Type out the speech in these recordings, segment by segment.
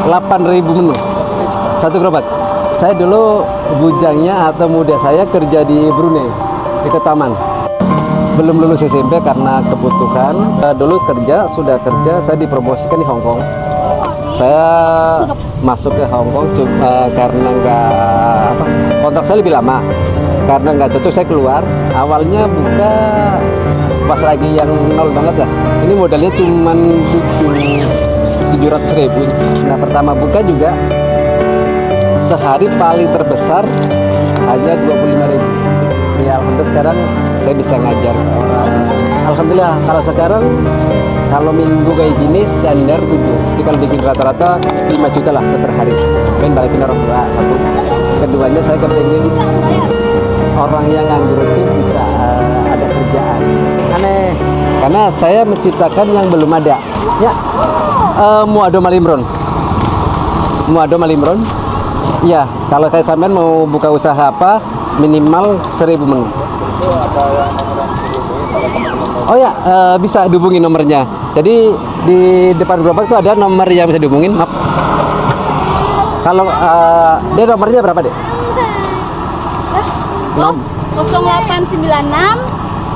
8.000 menu satu gerobak. Saya dulu bujangnya atau muda saya kerja di Brunei, ikut taman. Belum lulus SMP karena kebutuhan. Dulu sudah kerja, saya dipromosikan di Hong Kong. Saya masuk ke Hong Kong karena kontrak saya lebih lama. Karena nggak cocok saya keluar. Awalnya buka pas lagi yang nol banget lah. Ini modalnya cuma 700.000. Nah pertama buka juga sehari paling terbesar hanya 25.000. Ya alhamdulillah sekarang saya bisa ngajar orang. Alhamdulillah kalau sekarang kalau minggu kayak gini standar 7. Jadi kalau bikin rata-rata 5 juta lah per hari. Pengen balikin orang tua satu. Keduanya saya kepengen orang yang nganggur itu bisa ada kerjaan. Aneh karena saya menciptakan yang belum ada. Ya, Muado Malimron. Iya, kalau saya sampean mau buka usaha apa, minimal 1.000 menu. Oh ya, bisa dihubungi nomornya. Jadi di depan gerobak itu ada nomor yang bisa dihubungin. Maaf. Kalau dia nomornya berapa, Dek? 0896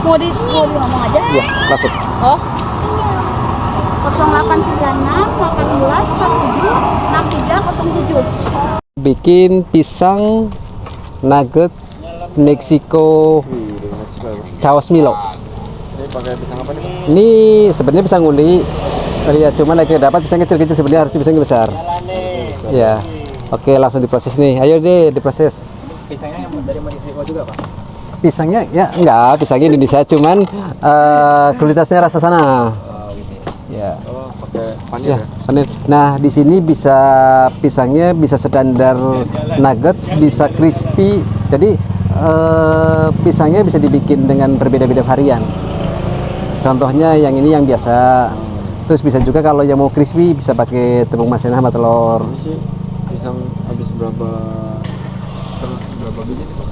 mau ngomong aja? Iya, masuk. Oh. 0896 14 47 6307. Bikin pisang nugget Meksiko Caos Milo. Ini pakai pisang apa nih? Ini sebenarnya pisang uli. Ya, cuma lagi dapat pisang kecil gitu, sebenarnya harus pisang besar. Ya. Oke, langsung diproses nih. Ayo deh diproses. Pisangnya yang dari Meksiko juga, Pak? Pisangnya ya enggak, pisangnya Indonesia, cuman kualitasnya rasa sana. Ya. Oh, pakai panir ya? Panir. Nah, di sini bisa pisangnya bisa standar nugget, bisa crispy. Jadi pisangnya bisa dibikin dengan berbeda-beda varian. Contohnya yang ini yang biasa. Terus bisa juga kalau yang mau crispy bisa pakai tepung masinah sama telur. Ini sih pisang habis berapa biji nih, Pak?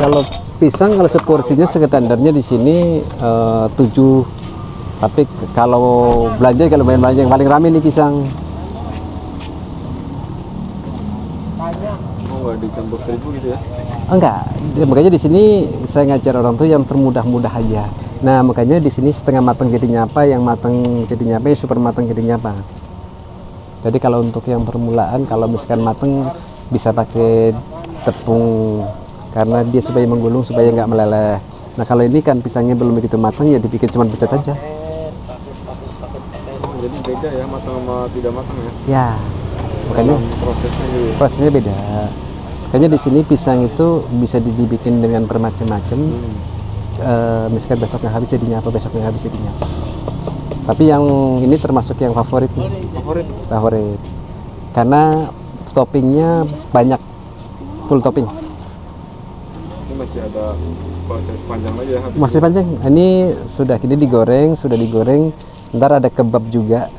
Kalau pisang kalau seporsinya standarnya di sini 7. Tapi kalau main belanja yang paling rame nih pisang. Oh, nggak dicampur terigu gitu ya? Enggak, makanya di sini saya ngajar orang tuh yang termudah-mudah aja. Nah, makanya di sini setengah matang jadi nyapa, yang matang jadi nyapa, yang super matang jadi nyapa. Jadi kalau untuk yang permulaan, kalau misalkan matang bisa pakai tepung karena dia supaya menggulung supaya nggak meleleh. Nah, kalau ini kan pisangnya belum begitu matang ya dibikin cuma pecat aja. Jadi beda ya matang sama tidak matang ya? Ya, makanya prosesnya juga. prosesnya beda. Makanya di sini pisang itu bisa dibikin dengan bermacam-macam. Misalkan besoknya habis jadi nyapa, besoknya habis jadi nyapa. Tapi yang ini termasuk yang favorit nih. Favorit. Karena toppingnya banyak, full topping. Ini masih ada proses panjang lagi ya? Masih panjang. Ini sudah digoreng. Ntar ada kebab juga.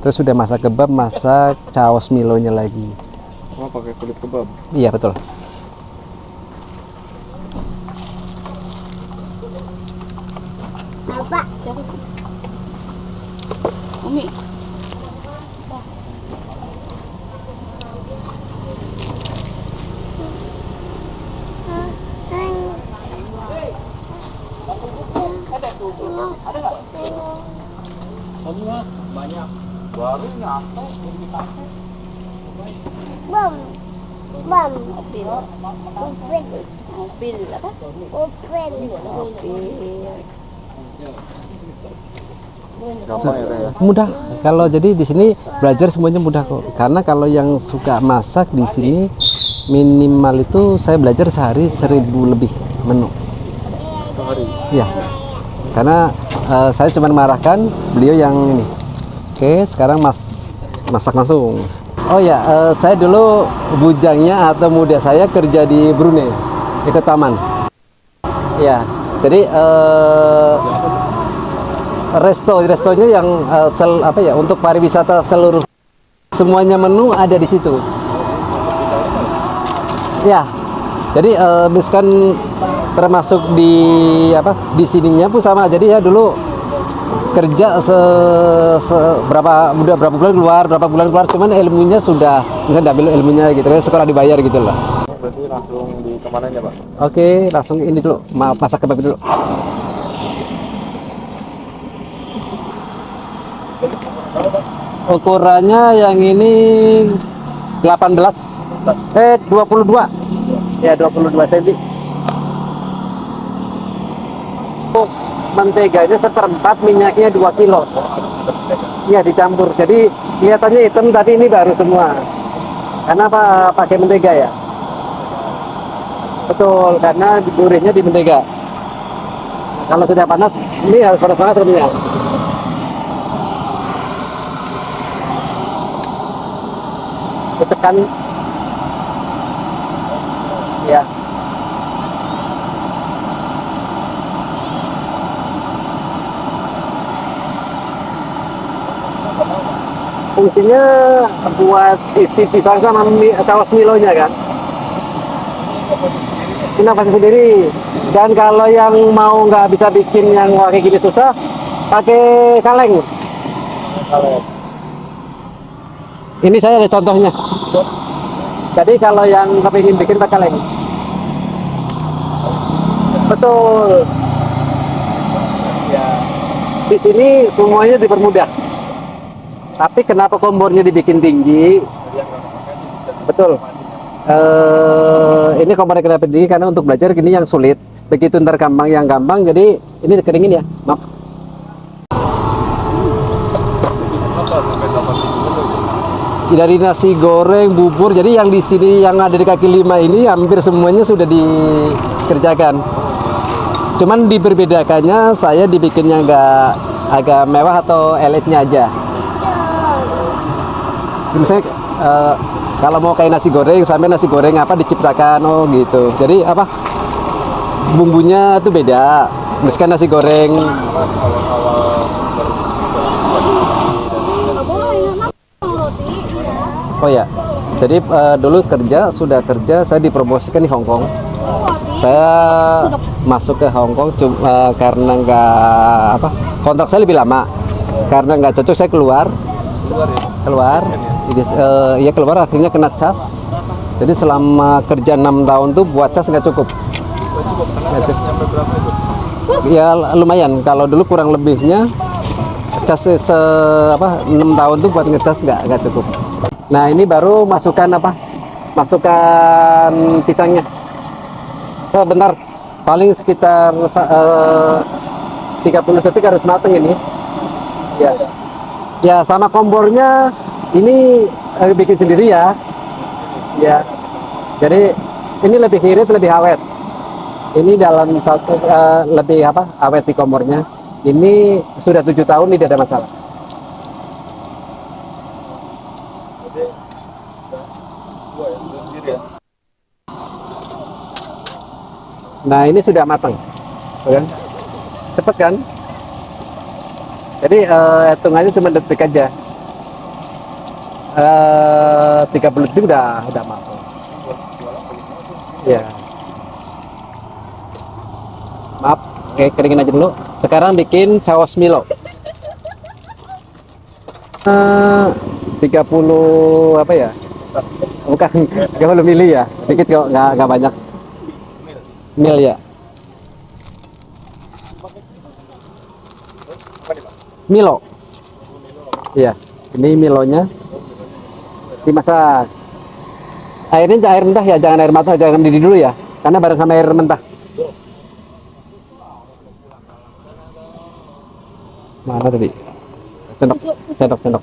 Terus sudah masak kebab, masak caos milonya lagi. Oh, pakai kulit kebab? Iya, betul. Apa? Umi. Banyak. Baru nyampe di kafe. Bam. Mobil apa? Gampang ya? Mudah. Kalau jadi di sini belajar semuanya mudah kok. Karena kalau yang suka masak di sini minimal itu saya belajar sehari 1.000 lebih menu. Sehari? Ya. Karena saya cuma mengarahkan, beliau yang ini. Oke, sekarang masak langsung. Oh ya, saya dulu bujangnya atau muda saya kerja di Brunei, ikut taman. Ya, jadi restonya yang untuk pariwisata seluruh, semuanya menu ada di situ. Ya, jadi misalkan termasuk di sininya pun sama. Jadi ya dulu kerja berapa bulan keluar, cuman ilmunya sudah nggak ambil ilmunya gitu, kayak sekolah dibayar gitu loh. Berarti langsung di kemana ya Pak? Oke, langsung ini dulu, masak kebab dulu. Ukurannya yang ini 22 ya, 22 cm. Menteganya seperempat, minyaknya 2 kilo ya, dicampur, jadi kelihatannya hitam, tapi ini baru semua karena apa, pakai mentega ya. Betul, karena gurihnya di mentega. Kalau sudah panas, ini harus panas-panas minyak. Ditekan ya. Fungsinya buat isi pisang sama saus milonya kan, ini nafas sendiri. Dan kalau yang mau nggak bisa bikin yang kayak gini susah, pakai kaleng. Ini saya ada contohnya. Jadi kalau yang kepingin bikin pakai kaleng, betul ya. Di sini semuanya dipermudah. Tapi kenapa kombornya dibikin tinggi? Betul. Ini kompornya kenapa tinggi? Karena untuk belajar gini yang sulit. Begitu ntar gampang yang gampang. Jadi ini dikeringin ya. Maaf. Dari nasi goreng, bubur. Jadi yang di sini yang ada di kaki lima ini hampir semuanya sudah dikerjakan. Cuman diperbedakannya saya dibikinnya agak mewah atau elitnya aja. Misalnya kalau mau kayak nasi goreng, sampai nasi goreng apa diciptakan, oh gitu. Jadi apa, bumbunya itu beda. Misalkan nasi goreng oh ya, jadi dulu sudah kerja, saya dipromosikan di Hong Kong. Saya masuk ke Hong Kong karena kontrak saya lebih lama. Karena nggak cocok, saya keluar. Ya keluar, akhirnya kena cas. Jadi selama kerja 6 tahun tuh buat cas nggak cukup. Ya lumayan, kalau dulu kurang lebihnya cas 6 tahun tuh buat ngecas nggak cukup. Nah ini baru masukkan pisangnya. Bentar, paling sekitar 30 detik harus mateng ini ya. Sama kombornya ini bikin sendiri ya. Jadi ini lebih irit, lebih awet. Ini dalam lebih awet di kombornya. Ini sudah 7 tahun, tidak ada masalah. Nah ini sudah matang, kan? Cepet kan? Jadi hitungannya cuma detik aja. 30 detik udah matang. Ya. Maaf, oke, keringin aja dulu. Sekarang bikin saus Milo. 30 apa ya? Bukan 30 mili ya, dikit kok, nggak banyak. Mil ya. Milo. Iya, ini Milonya dimasak. Airnya air mentah ya, jangan air matang, jangan didih dulu ya, karena bareng sama air mentah. Mana tadi? Sendok.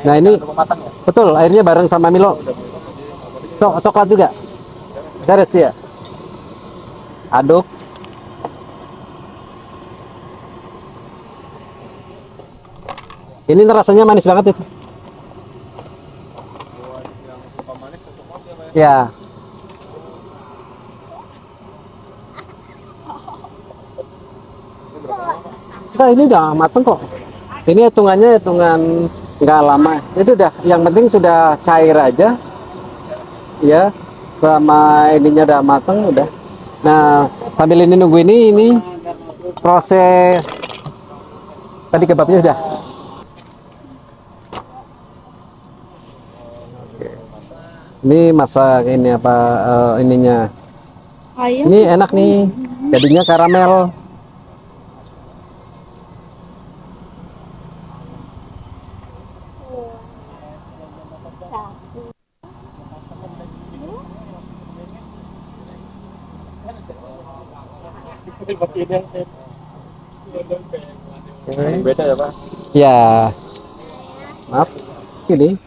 Nah ini betul, airnya bareng sama Milo. Coklat juga. Beres ya. Aduk. Ini rasanya manis banget itu. Ya. Nah, ini udah matang kok. Ini hitungan nggak lama. Itu udah, yang penting sudah cair aja. Ya, sama ininya udah matang udah. Nah, sambil ini nunggu ini proses Tadi kebabnya udah. Oke. Ini masak ini apa ininya? Ayam. Ini enak nih. Jadinya karamel. Beda ya Pak? Ya, maaf. Ini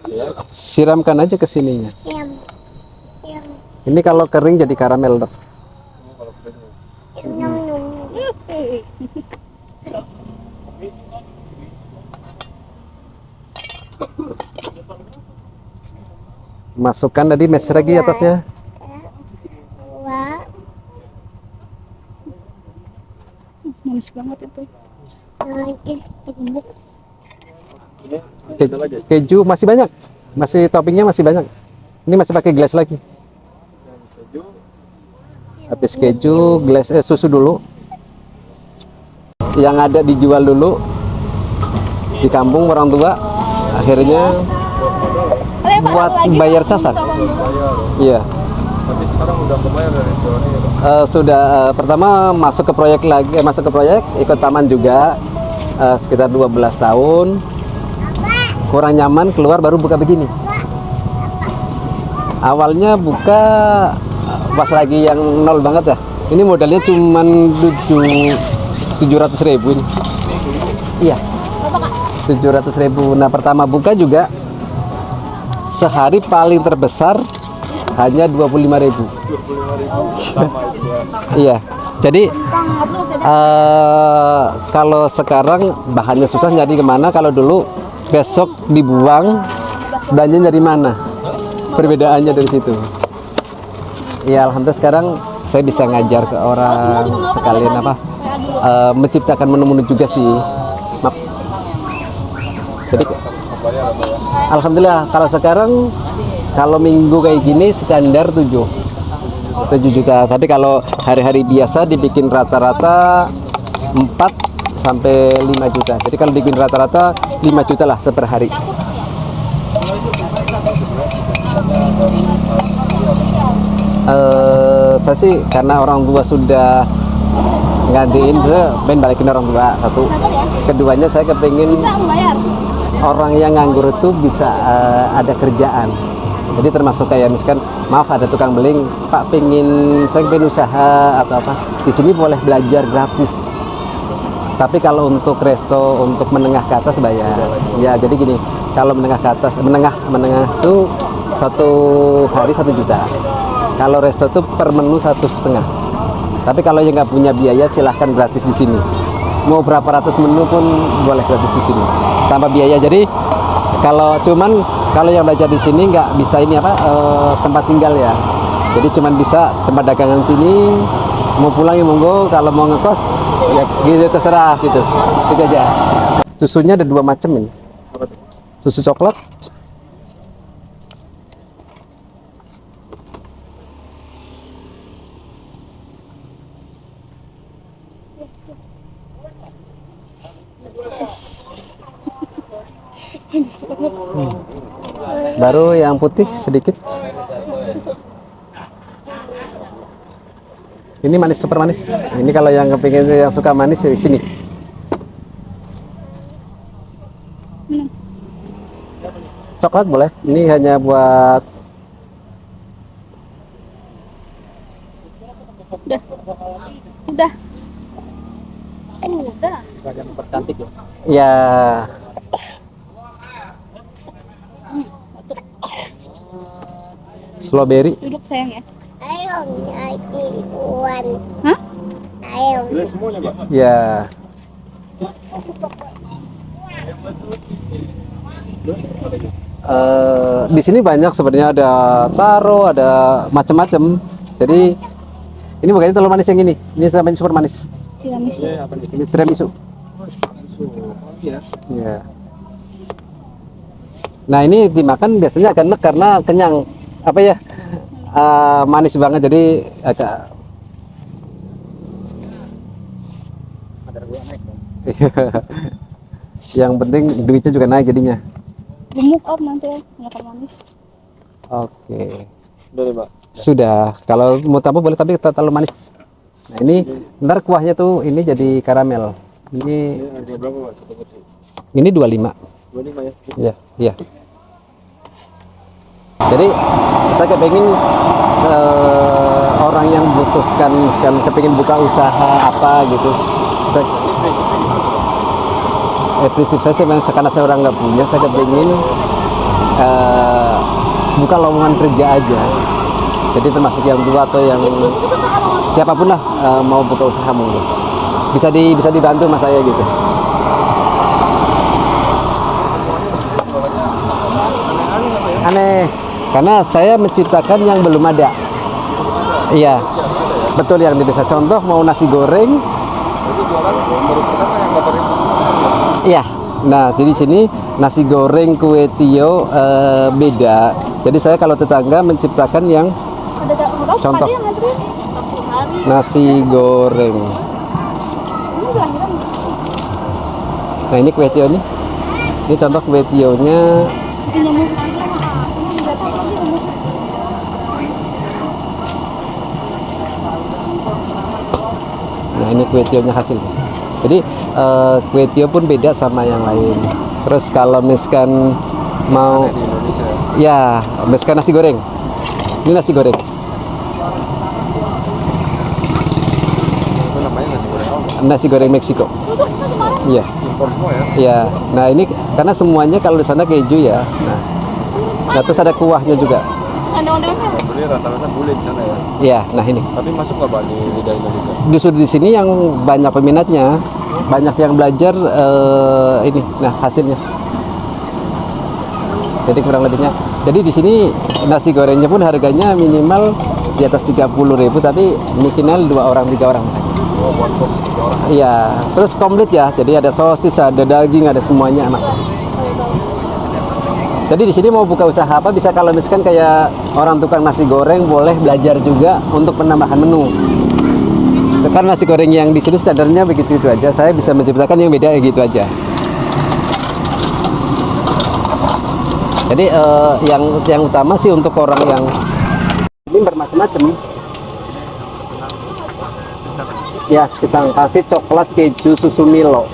siramkan aja ke sininya. Ini kalau kering jadi karamel, Dok. Masukkan tadi mes lagi atasnya. Manis banget itu. Keju masih banyak, masih toppingnya masih banyak. Ini masih pakai gelas lagi. Habis keju, gelas susu dulu. Yang ada dijual dulu di kampung orang tua. Akhirnya buat bayar casak. Iya. Tapi sekarang udah kebayar dari restorannya ya Pak? Sudah pertama masuk ke proyek lagi, masuk ke proyek ikut taman juga sekitar 12 tahun. Kurang nyaman keluar baru buka begini. Awalnya buka pas lagi yang nol banget ya. Ini modalnya cuman 700.000 ini. Iya. 700.000. Nah pertama buka juga sehari paling terbesar hanya 25.000. 25.000 sama itu ya. Iya. Jadi kalau sekarang bahannya susah nyari kemana, kalau dulu besok dibuang belanja dari mana, perbedaannya dari situ. Ya alhamdulillah sekarang saya bisa ngajar ke orang sekalian apa menciptakan menu-menu juga sih. Maaf. Jadi alhamdulillah kalau sekarang kalau minggu kayak gini standar 7 juta, tapi kalau hari-hari biasa dibikin rata-rata 4 sampai 5 juta. Jadi kalau dibikin rata-rata 5 juta lah per hari. Saya sih karena orang tua sudah ngadiin, saya pengen balikin orang tua satu. Keduanya saya kepingin orang yang nganggur itu bisa ada kerjaan. Jadi termasuk kayak misalkan, maaf ada tukang beling, Pak saya pengen usaha atau apa, di sini boleh belajar gratis. Tapi kalau untuk resto untuk menengah ke atas bayar. Ya jadi gini, kalau menengah ke atas, menengah itu satu hari 1 juta. Kalau resto itu per menu 1,5. Tapi kalau yang nggak punya biaya silahkan gratis di sini. Mau berapa ratus menu pun boleh gratis di sini tanpa biaya. Jadi kalau yang belajar di sini nggak bisa ini apa tempat tinggal ya. Jadi cuman bisa tempat dagangan sini. Mau pulang ya monggo, kalau mau ngekos ya gitu terserah gitu. Itu aja. Susunya ada 2 macam ini. Susu coklat. Baru yang putih sedikit. Ini manis, super manis. Ini kalau yang kepingin yang suka manis di sini. Coklat boleh. Ini hanya buat Udah. Udah. yang cantik ya. Ya. Strawberry. Duduk sayang ya. Ayo, Iwan. Hah? Ayo. Boleh semuanya Pak? Ya. Di sini banyak sebenarnya, ada taro, ada macam-macam. Jadi ini bukannya telur manis yang ini. Ini namanya super manis. Tiramisu. Ini tiramisu. Iya. Ya. Nah ini dimakan biasanya agak enak karena kenyang. Apa ya? Manis banget, jadi agak Yang penting duitnya juga naik jadinya. Gemuk nanti ya, makan manis. Oke. Udah deh, Mbak. Sudah. Kalau mau tambah boleh tapi tak terlalu manis. Nah, ini ntar kuahnya tuh ini jadi karamel. Ini Ini harga berapa, Mbak? Satu kecil. ini 25. 25 ya? Iya, iya. Jadi saya kepingin orang yang butuhkan sekarang kepingin buka usaha apa gitu. Prinsip saya sebenarnya karena saya orang nggak punya, saya kepingin buka lowongan kerja aja. Jadi termasuk yang tua atau yang siapapun lah mau buka usaha mungkin bisa dibantu sama saya gitu. Aneh karena saya menciptakan yang belum ada. Iya, betul yang di desa. Contoh mau nasi goreng. Iya. Nah, jadi sini nasi goreng kue tio beda. Jadi saya kalau tetangga menciptakan yang contoh nasi goreng. Nah, ini kue tio nih. Ini contoh kue tionya. Nah, ini kue tionya hasil. Jadi kue tio pun beda sama yang lain. Terus kalau misalkan mau Di Indonesia. ya, misalkan nasi goreng. Ini nasi goreng. Itu namanya nasi goreng apa? Nasi goreng Meksiko. Iya. Impor semua ya? Iya. Nah, ini karena semuanya kalau di sana keju ya. Nah, terus ada kuahnya juga. Beli rata-rata bule di sana ya. Iya, nah ini. Tapi masuk nggak, Pak, di lidah Indonesia? Justru di sini yang banyak peminatnya, banyak yang belajar ini. Nah, hasilnya. Jadi kurang lebihnya. Jadi di sini nasi gorengnya pun harganya minimal di atas 30.000 tapi minimal 2 orang 3 orang. Oh, buat box 3 orang. Iya, terus komplit ya. Jadi ada sosis, ada daging, ada semuanya mas. Jadi di sini mau buka usaha apa bisa kalau misalkan kayak orang tukang nasi goreng boleh belajar juga untuk penambahan menu. Karena nasi goreng yang di sini standarnya begitu itu aja. Saya bisa menciptakan yang beda gitu aja. Jadi yang utama sih untuk orang yang ini bermacam-macam. Ya, pisang pasti coklat keju susu Milo.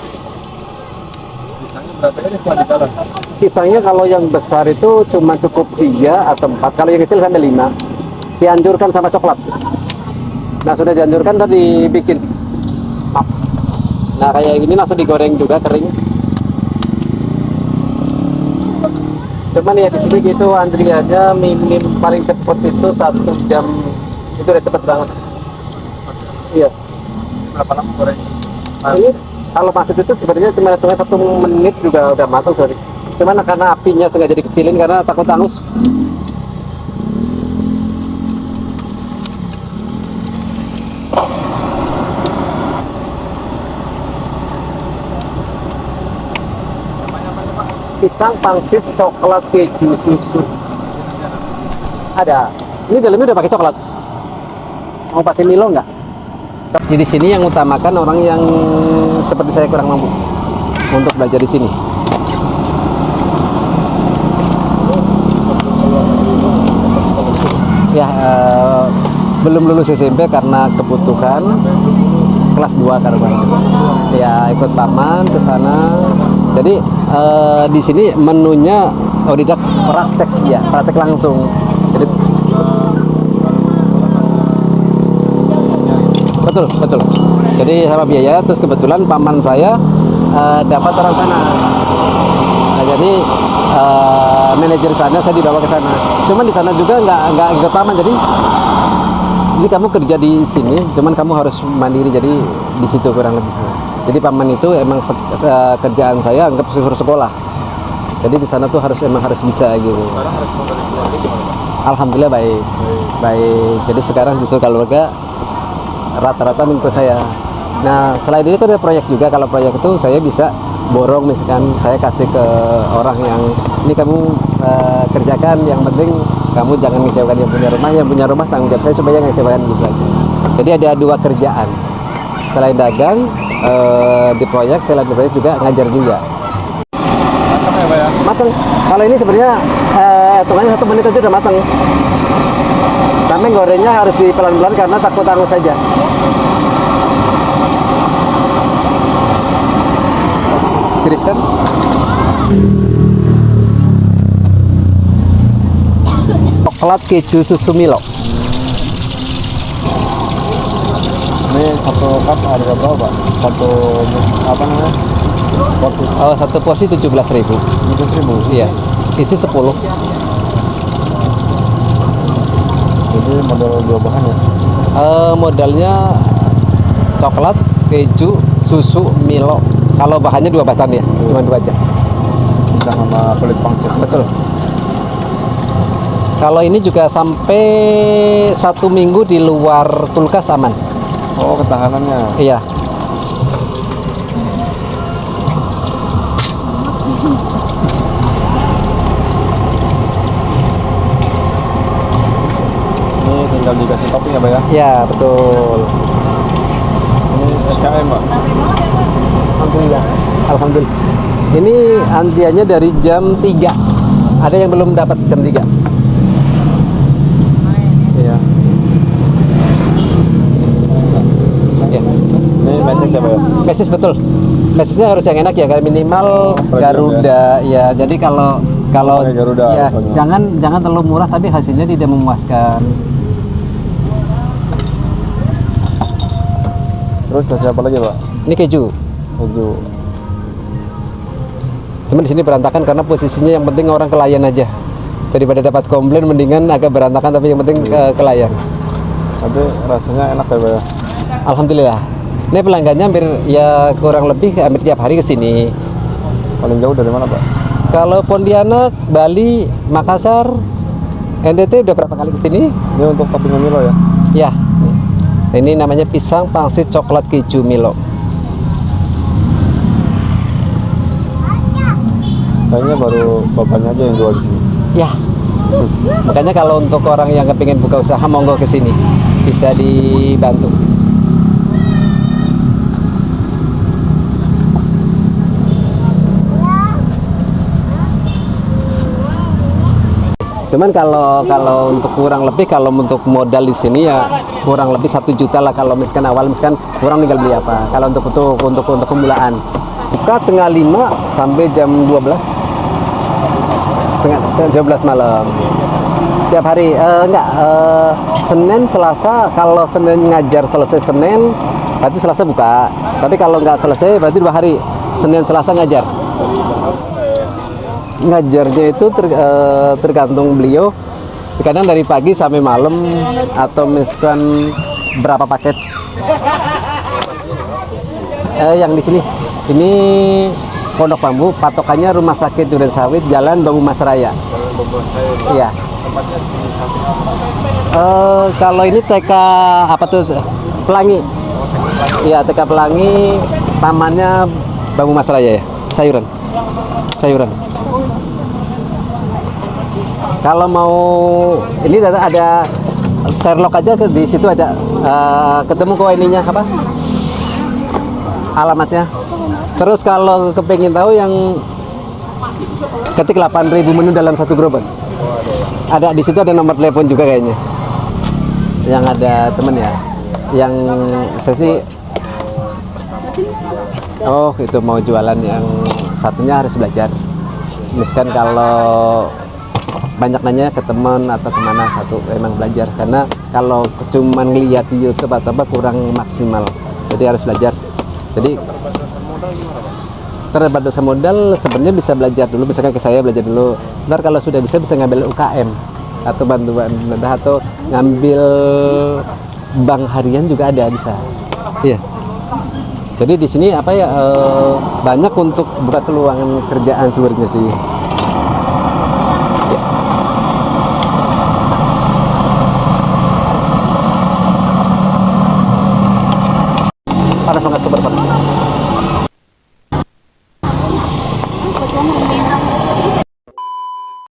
Pisangnya kalau yang besar itu cuma cukup 3 atau 4, kalau yang kecil sampai 5. Dianjurkan sama coklat. Nah, sudah dianjurkan tadi dibikin. Nah, kayak gini langsung digoreng juga kering. Cuman ya di sini gitu antriannya minim paling cepat itu 1 jam. Itu udah cepet banget. Iya. Berapa lama goreng? Ini kalau masak itu sebenarnya cuma hitungan 1 menit juga udah matang sorry. Cuman karena apinya sengaja dikecilin karena takut hangus. Pisang pangsit coklat keju susu. Ada. Ini dalamnya udah pakai coklat. Mau pakai Milo nggak? Di sini yang utamakan orang yang seperti saya kurang mampu untuk belajar di sini. Ya belum lulus SMP karena kebutuhan kelas 2 karena ya ikut paman ke sana. Jadi di sini menunya otodidak praktek ya, praktek langsung. Jadi betul. Jadi sama biaya terus kebetulan paman saya dapat orang sana. Nah, jadi manajer sana saya dibawa ke sana. Cuman di sana juga nggak ikut paman jadi kamu kerja di sini, cuman kamu harus mandiri jadi di situ kurang lebih. Jadi paman itu emang kerjaan saya anggap suruh sekolah. Jadi di sana tuh harus bisa gitu. Sekarang respon dari keluarga gimana, Pak? Alhamdulillah baik. Jadi sekarang justru keluarga rata-rata mengikut saya. Nah selain itu ada proyek juga. Kalau proyek itu saya bisa borong misalkan saya kasih ke orang yang ini kamu kerjakan, yang penting kamu jangan ngecewakan yang punya rumah tanggung jawab saya supaya ngecewakan gitu aja. Jadi ada 2 kerjaan selain dagang di proyek, selain di proyek juga ngajar juga. matang. Kalau ini sebenarnya hitungannya 1 menit aja udah matang. Tapi gorengnya harus di pelan-pelan karena takut hangus saja. Tiriskan. Coklat keju susu Milo. Ini satu cup harga berapa? Satu apa namanya? Porsi Oh, satu porsi 17.000. 100.000. Iya. Isi 10. Jadi modal 2 bahan ya. Modalnya coklat, keju, susu, Milo. Kalau bahannya 2 batang ya, cuma 2 aja. Bisa sama kulit pangsit. Betul. Kalau ini juga sampai 1 minggu di luar kulkas aman. Oh, ketahanannya. Iya. Ini tinggal dikasih topping ya, Pak ya? Ya, betul. Ini SKM, Pak. Alhamdulillah. Alhamdulillah. Ini antriannya dari jam 3. Ada yang belum dapat jam 3. Iya. Ya. Ini message ya, Pak ya? Mesis betul. Mesisnya harus yang enak ya, kayak minimal Garuda ya. Jadi kalau Pakai Garuda, ya pokoknya. jangan terlalu murah tapi hasilnya tidak memuaskan. Terus kasih apa lagi, Pak? Ini keju. Keju. Cuman di sini berantakan karena posisinya yang penting orang kelayan aja. Daripada dapat komplain mendingan agak berantakan tapi yang penting kelayan. Tapi rasanya enak ya, Pak ya? Alhamdulillah. Ini pelanggannya hampir ya kurang lebih hampir tiap hari ke sini. Paling jauh dari mana, Pak? Kalau Pontianak, Bali, Makassar, NTT udah berapa kali ke sini? Ini untuk topping Milo ya? Ya. Ini namanya pisang pangsit coklat keju Milo. Kayaknya baru bapaknya aja yang jual di sini. Ya. Makanya kalau untuk orang yang kepingin buka usaha monggo ke sini. Bisa dibantu. Cuman kalau untuk kurang lebih kalau untuk modal di sini ya kurang lebih 1 juta lah kalau misalkan awal misalkan kurang tinggal beli apa. Kalau untuk pembulaan buka setengah 5 sampai jam 12 jam 12 malam tiap hari. Senin Selasa, kalau Senin ngajar selesai Senin berarti Selasa buka, tapi kalau nggak selesai berarti 2 hari, Senin Selasa ngajar. Ngajarnya itu tergantung beliau, kadang dari pagi sampai malam atau misalkan berapa paket. Yang di sini ini Pondok Bambu, patokannya Rumah Sakit Duren Sawit, Jalan Bambu Mas Raya. Iya. Kalau ini TK apa tuh? Pelangi. Iya, TK Pelangi, tamannya Bambu Mas Raya ya. Sayuran. Kalau mau ini ada Sherlock aja di situ ada ketemu kok ininya apa? Alamatnya. Terus kalau kepengin tahu yang ketik 8.000 menu dalam satu gerobak. Ada di situ ada nomor telepon juga kayaknya. Yang ada temen ya. Yang saya sih oh itu mau jualan yang satunya harus belajar. Misalkan kalau banyak nanya ke teman atau kemana satu emang belajar karena kalau cuman ngeliat di YouTube atau apa kurang maksimal, jadi harus belajar. Jadi terbatasan modal sebenarnya bisa belajar dulu, misalkan ke saya belajar dulu, ntar kalau sudah bisa ngambil UKM atau bantuan atau ngambil bank harian juga ada bisa. Iya. Jadi di sini apa ya banyak untuk buka peluang kerjaan sebenarnya sih. Panas banget, super panas.